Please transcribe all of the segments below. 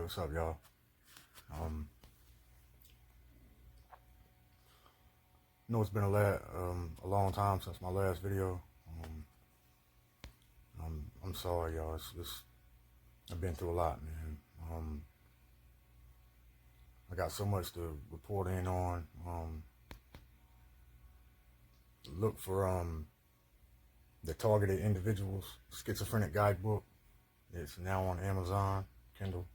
what's up, y'all? I know it's been a long time since my last video. I'm sorry, y'all. I've been through a lot, man. I got so much to report in on. Look for the Targeted Individuals Schizophrenic Guidebook. It's now on Amazon Kindle.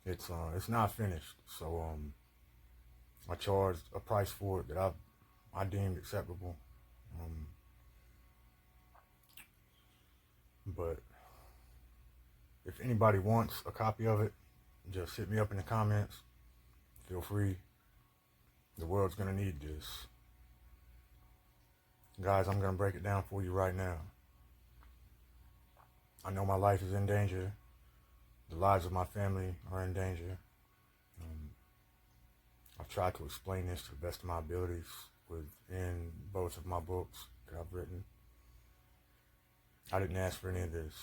It's not finished, so I charged a price for it that I deemed acceptable. But if anybody wants a copy of it, just hit me up in the comments. Feel free. The world's gonna need this. Guys, I'm gonna break it down for you right now. I know my life is in danger. The lives of my family are in danger. I've tried to explain this to the best of my abilities within both of my books that I've written. I didn't ask for any of this.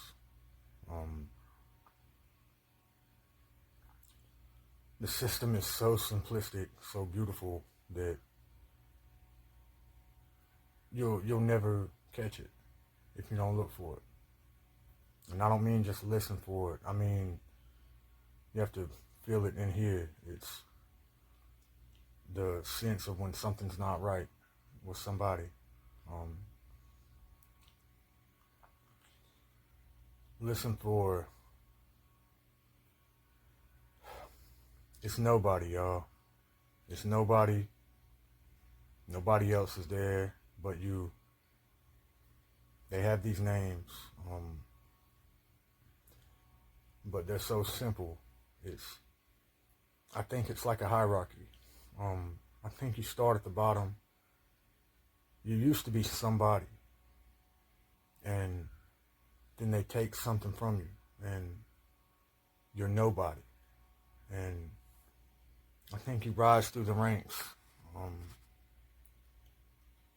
The system is so simplistic, so beautiful that you'll never catch it if you don't look for it. And I don't mean just listen for it. I mean you have to feel it and hear. It's the sense of when something's not right with somebody. Listen for it's nobody, y'all. It's nobody. Nobody else is there but you. They have these names, but they're so simple. I think it's like a hierarchy. I think you start at the bottom. You used to be somebody, and then they take something from you, and you're nobody. And I think you rise through the ranks.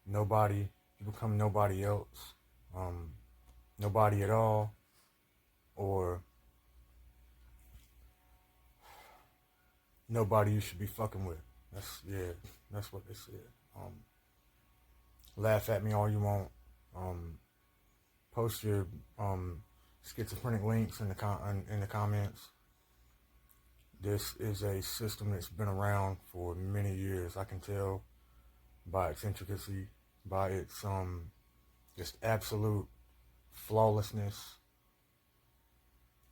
Nobody, you become nobody else, nobody at all, or nobody you should be fucking with. That's what they said. Laugh at me all you want. Post your schizophrenic links in the comments. This is a system that's been around for many years. I can tell by its intricacy, by its just absolute flawlessness.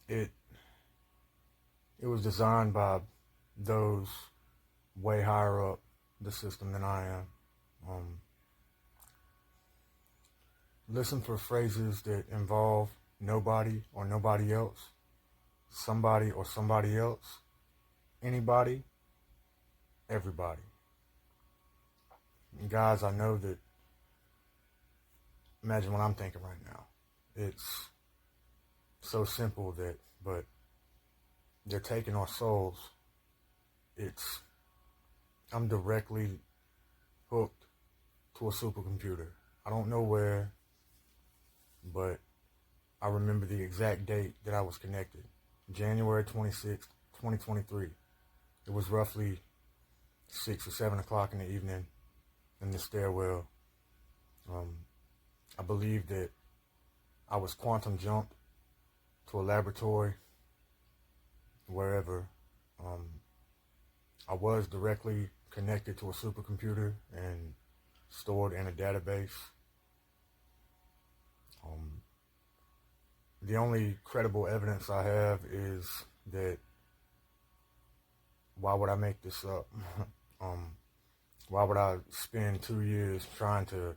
It was designed by those way higher up the system than I am. Listen for phrases that involve nobody or nobody else, somebody or somebody else, anybody, everybody. And guys, I know that, imagine what I'm thinking right now. It's so simple but they're taking our souls. I'm directly hooked to a supercomputer. I don't know where, but I remember the exact date that I was connected. January 26th, 2023. It was roughly 6 or 7 o'clock in the evening in the stairwell. I believe that I was quantum jumped to a laboratory, wherever. I was directly connected to a supercomputer and stored in a database. The only credible evidence I have is that, why would I make this up? Why would I spend 2 years trying to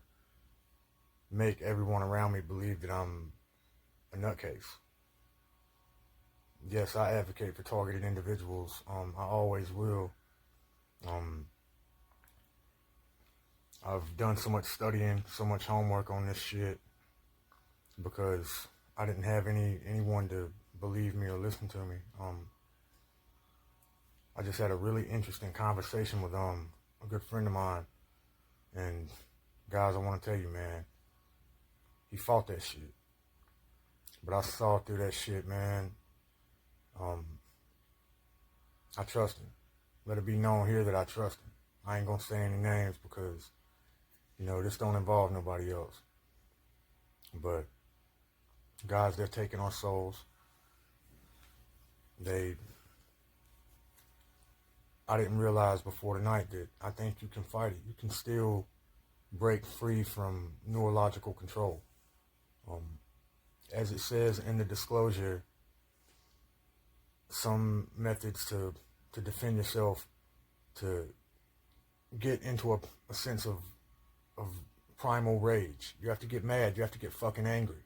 make everyone around me believe that I'm a nutcase? Yes, I advocate for targeted individuals. I always will. I've done so much studying, so much homework on this shit because I didn't have anyone to believe me or listen to me. I just had a really interesting conversation with a good friend of mine, and guys, I want to tell you, man, he fought that shit, but I saw through that shit, man. I trust him. Let it be known here that I trust him. I ain't gonna say any names because, this don't involve nobody else. But guys, they're taking our souls. I didn't realize before tonight that I think you can fight it. You can still break free from neurological control. As it says in the disclosure, some methods to defend yourself, to get into a sense of primal rage. You have to get mad. You have to get fucking angry.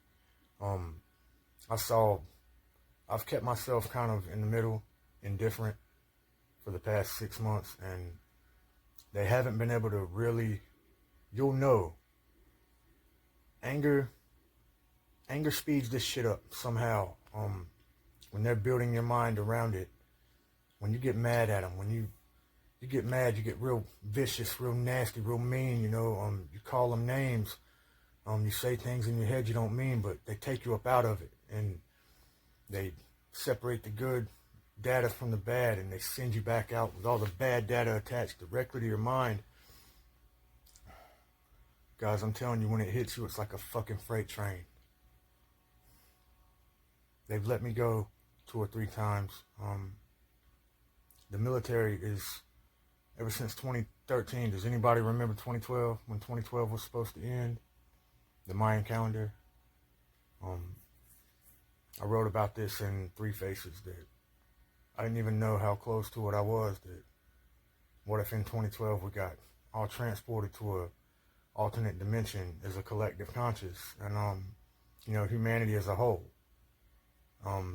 I've kept myself kind of in the middle, indifferent, for the past 6 months, and they haven't been able to really, you'll know, anger speeds this shit up somehow. When they're building your mind around it, when you get mad at them, when you get mad, you get real vicious, real nasty, real mean, you call them names, you say things in your head you don't mean, but they take you up out of it, and they separate the good data from the bad, and they send you back out with all the bad data attached directly to your mind. Guys, I'm telling you, when it hits you, it's like a fucking freight train. They've let me go 2 or 3 times. The military is, ever since 2013, does anybody remember 2012, when 2012 was supposed to end? The Mayan calendar. I wrote about this in Three Faces, that I didn't even know how close to it I was, that what if in 2012 we got all transported to a alternate dimension as a collective conscious, and humanity as a whole,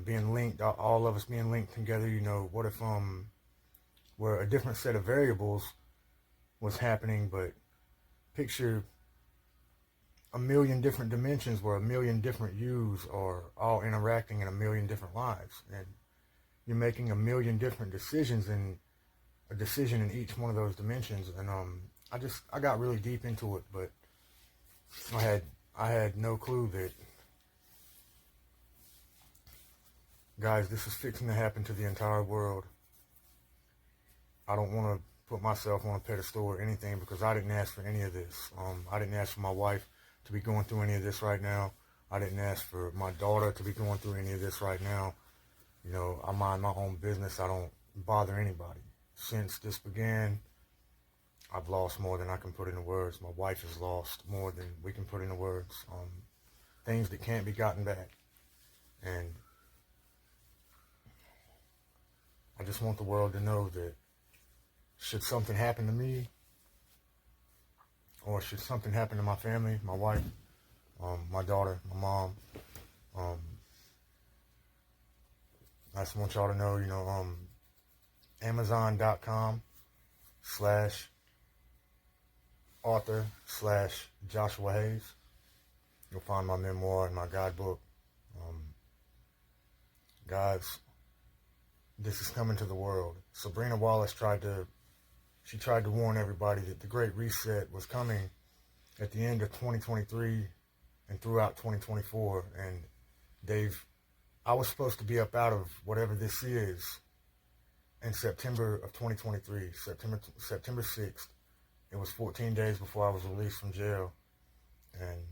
being linked, all of us being linked together. What if where a different set of variables was happening, but picture a million different dimensions where a million different yous are all interacting in a million different lives, and you're making a million different decisions, and a decision in each one of those dimensions. And I got really deep into it, but I had no clue that, guys, this is fixing to happen to the entire world. I don't want to put myself on a pedestal or anything, because I didn't ask for any of this. I didn't ask for my wife to be going through any of this right now. I didn't ask for my daughter to be going through any of this right now. I mind my own business. I don't bother anybody. Since this began, I've lost more than I can put into words. My wife has lost more than we can put into words. Things that can't be gotten back. And I just want the world to know that should something happen to me, or should something happen to my family, my wife, my daughter, my mom, I just want y'all to know, Amazon.com/author/Joshua Hayes. You'll find my memoir and my guidebook. Guys, this is coming to the world. Sabrina Wallace tried to warn everybody that the Great Reset was coming at the end of 2023 and throughout 2024. And I was supposed to be up out of whatever this is in September of 2023, September 6th. It was 14 days before I was released from jail. And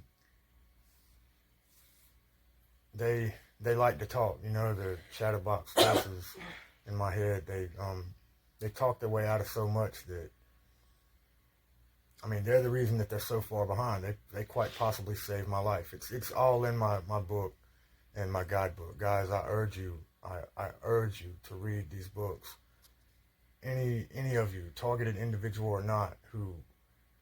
they like to talk, the chatterbox voices in my head. They talk their way out of so much that, they're the reason that they're so far behind. They quite possibly saved my life. It's all in my book and my guidebook. Guys, I urge you to read these books. Any of you, targeted individual or not, who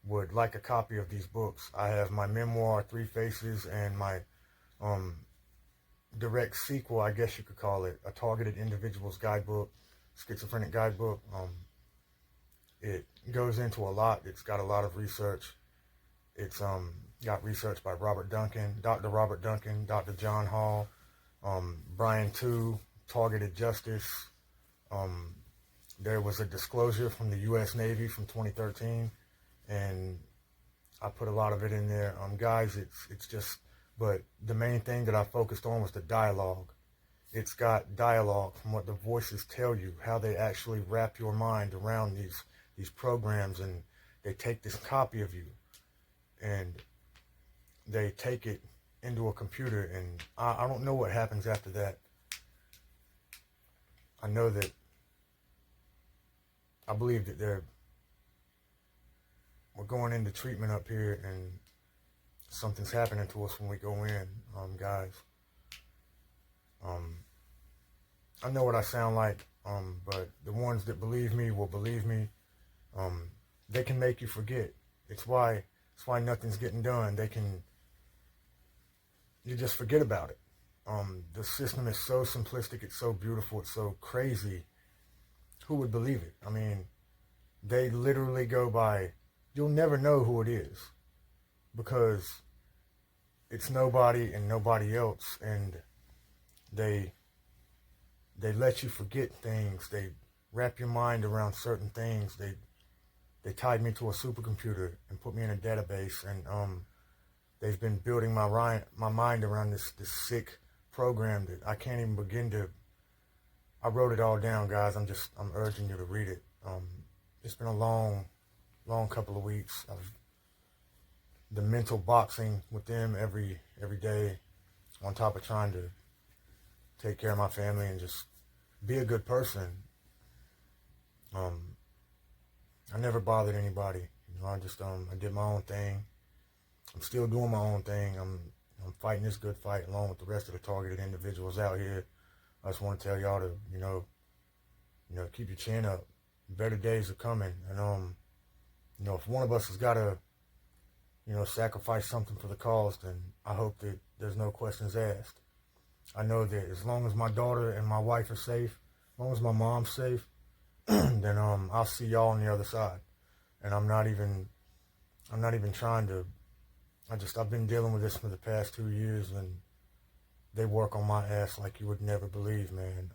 would like a copy of these books, I have my memoir, Three Faces, and my direct sequel, I guess you could call it, a targeted individual's guidebook, schizophrenic guidebook. It goes into a lot. It's got a lot of research. It's got research by Robert Duncan, Dr. Robert Duncan, Dr. John Hall, Brian Tu, Targeted Justice. There was a disclosure from the U.S. Navy from 2013, and I put a lot of it in there. Guys, it's just, but the main thing that I focused on was the dialogue. It's got dialogue from what the voices tell you, how they actually wrap your mind around these programs, and they take this copy of you and they take it into a computer, and I don't know what happens after that. I know that I believe that we're going into treatment up here, and something's happening to us when we go in, guys. I know what I sound like, but the ones that believe me will believe me. They can make you forget. It's why nothing's getting done. You just forget about it. The system is so simplistic, it's so beautiful, it's so crazy. Who would believe it? I mean, they literally go by, you'll never know who it is, because it's nobody and nobody else, and they let you forget things. They wrap your mind around certain things. They tied me to a supercomputer and put me in a database, and they've been building my mind around this sick program that I can't even begin to. I wrote it all down, guys. I'm urging you to read it. It's been a long couple of weeks of the mental boxing with them every day, on top of trying to take care of my family and just be a good person. I never bothered anybody. I did my own thing. I'm still doing my own thing. I'm fighting this good fight along with the rest of the targeted individuals out here. I just want to tell y'all to, keep your chin up. Better days are coming, and if one of us has got to, sacrifice something for the cause, then I hope that there's no questions asked. I know that as long as my daughter and my wife are safe, as long as my mom's safe, then I'll see y'all on the other side. And I'm not even trying to. I've been dealing with this for the past 2 years, and they work on my ass like you would never believe, man.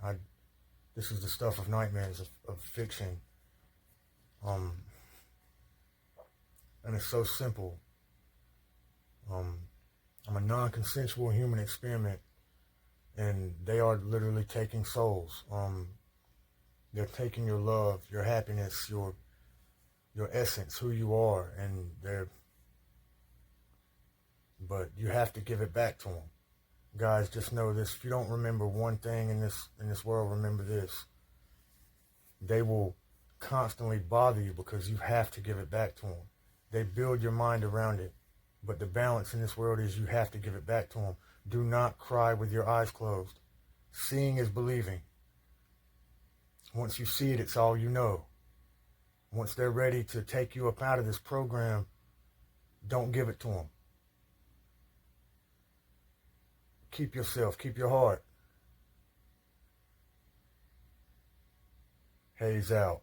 This is the stuff of nightmares, of fiction. And it's so simple. I'm a non-consensual human experiment, and they are literally taking souls. They're taking your love, your happiness, your essence, who you are, and but you have to give it back to them. Guys, just know this: if you don't remember one thing in this world, remember this: they will constantly bother you because you have to give it back to them. They build your mind around it, but the balance in this world is you have to give it back to them. Do not cry with your eyes closed. Seeing is believing. Once you see it, it's all you know. Once they're ready to take you up out of this program, don't give it to them. Keep yourself, keep your heart. Hayes out.